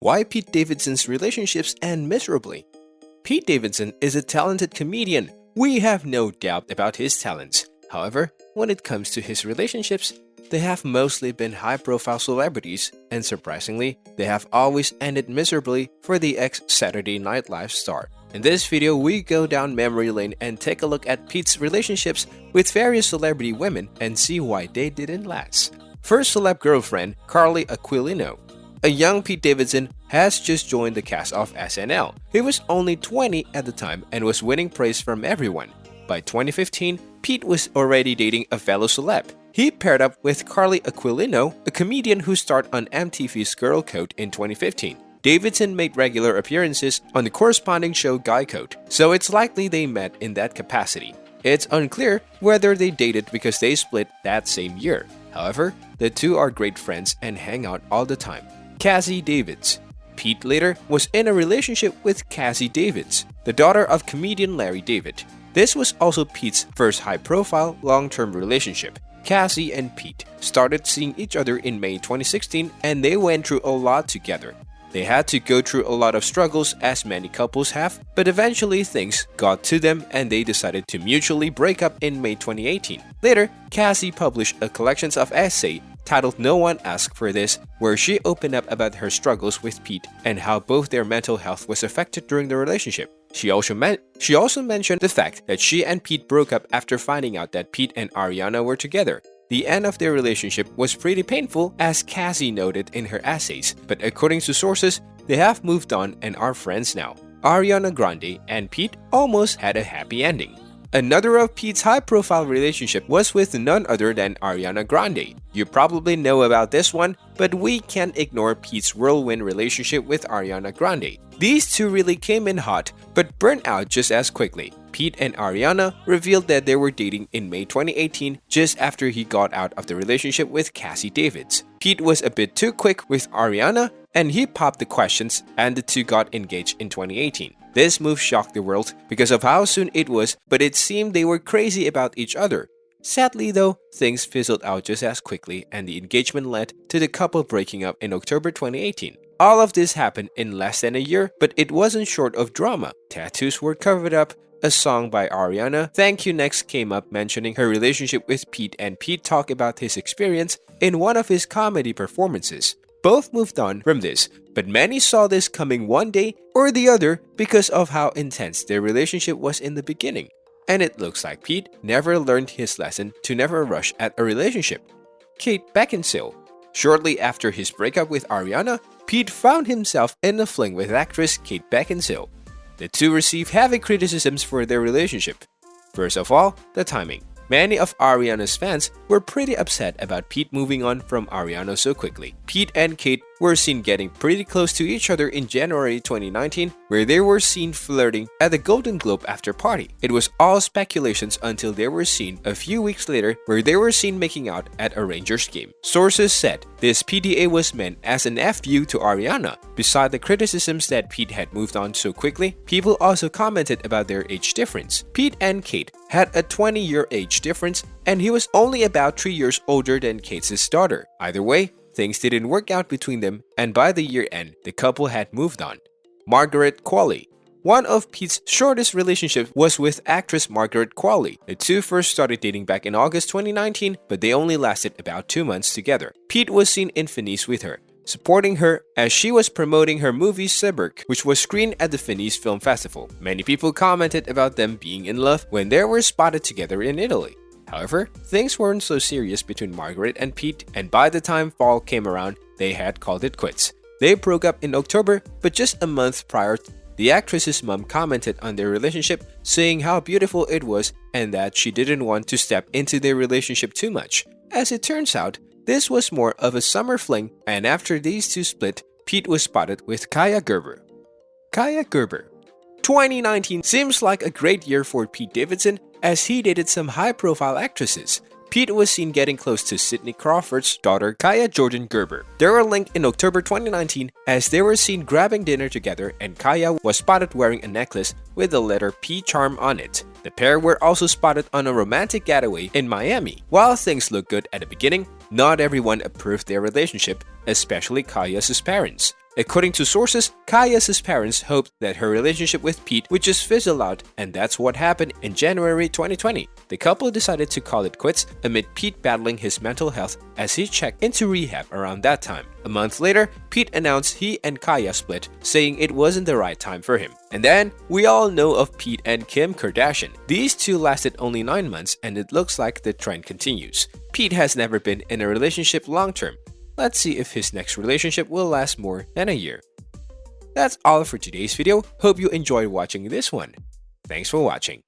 Why Pete Davidson's relationships end miserably? Pete Davidson is a talented comedian. We have no doubt about his talents. However, when it comes to his relationships, they have mostly been high-profile celebrities, and surprisingly, they have always ended miserably for the ex-Saturday Night Live star. In this video, we go down memory lane and take a look at Pete's relationships with various celebrity women and see why they didn't last. First celeb girlfriend, Carly Aquilino. A young Pete Davidson has just joined the cast of SNL. He was only 20 at the time and was winning praise from everyone. By 2015, Pete was already dating a fellow celeb. He paired up with Carly Aquilino, a comedian who starred on MTV's Girl Code in 2015. Davidson made regular appearances on the corresponding show Guy Code, so it's likely they met in that capacity. It's unclear whether they dated because they split that same year. However, the two are great friends and hang out all the time. Cassie Davids. Pete later was in a relationship with Cassie Davids, the daughter of comedian Larry David. This was also Pete's first high-profile, long-term relationship. Cassie and Pete started seeing each other in May 2016 and they went through a lot together. They had to go through a lot of struggles as many couples have, but eventually things got to them and they decided to mutually break up in May 2018. Later, Cassie published a collection of essays titled No One Asked for This, where she opened up about her struggles with Pete and how both their mental health was affected during the relationship. She also mentioned the fact that she and Pete broke up after finding out that Pete and Ariana were together. The end of their relationship was pretty painful, as Cassie noted in her essays, but according to sources, they have moved on and are friends now. Ariana Grande and Pete almost had a happy ending. Another of Pete's high-profile relationship was with none other than Ariana Grande. You probably know about this one, but we can't ignore Pete's whirlwind relationship with Ariana Grande. These two really came in hot, but burned out just as quickly. Pete and Ariana revealed that they were dating in May 2018, just after he got out of the relationship with Cassie Davids. Pete was a bit too quick with Ariana, and he popped the questions, and the two got engaged in 2018. This move shocked the world because of how soon it was, but it seemed they were crazy about each other. Sadly though, things fizzled out just as quickly and the engagement led to the couple breaking up in October 2018. All of this happened in less than a year, but it wasn't short of drama. Tattoos were covered up, a song by Ariana, Thank You Next, came up mentioning her relationship with Pete, and Pete talked about his experience in one of his comedy performances. Both moved on from this, but many saw this coming one day or the other because of how intense their relationship was in the beginning. And it looks like Pete never learned his lesson to never rush at a relationship. Kate Beckinsale. Shortly after his breakup with Ariana, Pete found himself in a fling with actress Kate Beckinsale. The two received heavy criticisms for their relationship. First of all, the timing. Many of Ariana's fans were pretty upset about Pete moving on from Ariana so quickly. Pete and Kate were seen getting pretty close to each other in January 2019, where they were seen flirting at the Golden Globe after party. It was all speculations until they were seen a few weeks later, where they were seen making out at a Rangers game. Sources said this PDA was meant as an FU to Ariana. Beside the criticisms that Pete had moved on so quickly, people also commented about their age difference. Pete and Kate had a 20-year age difference, and he was only about 3 years older than Kate's daughter. Either way, things didn't work out between them, and by the year end, the couple had moved on. Margaret Qualley. One of Pete's shortest relationships was with actress Margaret Qualley. The two first started dating back in August 2019, but they only lasted about 2 months together. Pete was seen in Venice with her, supporting her as she was promoting her movie Seberg, which was screened at the Venice Film Festival. Many people commented about them being in love when they were spotted together in Italy. However, things weren't so serious between Margaret and Pete, and by the time fall came around, they had called it quits. They broke up in October, but just a month prior, the actress's mom commented on their relationship, saying how beautiful it was and that she didn't want to step into their relationship too much. As it turns out, this was more of a summer fling, and after these two split, Pete was spotted with Kaia Gerber. Kaia Gerber. 2019 seems like a great year for Pete Davidson as he dated some high-profile actresses. Pete was seen getting close to Sidney Crawford's daughter Kaia Jordan Gerber. They were linked in October 2019 as they were seen grabbing dinner together, and Kaia was spotted wearing a necklace with the letter P charm on it. The pair were also spotted on a romantic getaway in Miami. While things looked good at the beginning, not everyone approved their relationship, especially Kaia's parents. According to sources, Kaya's parents hoped that her relationship with Pete would just fizzle out, and that's what happened in January 2020. The couple decided to call it quits amid Pete battling his mental health as he checked into rehab around that time. A month later, Pete announced he and Kaya split, saying it wasn't the right time for him. And then, we all know of Pete and Kim Kardashian. These two lasted only 9 months, and it looks like the trend continues. Pete has never been in a relationship long-term. Let's see if his next relationship will last more than a year. That's all for today's video. Hope you enjoyed watching this one. Thanks for watching.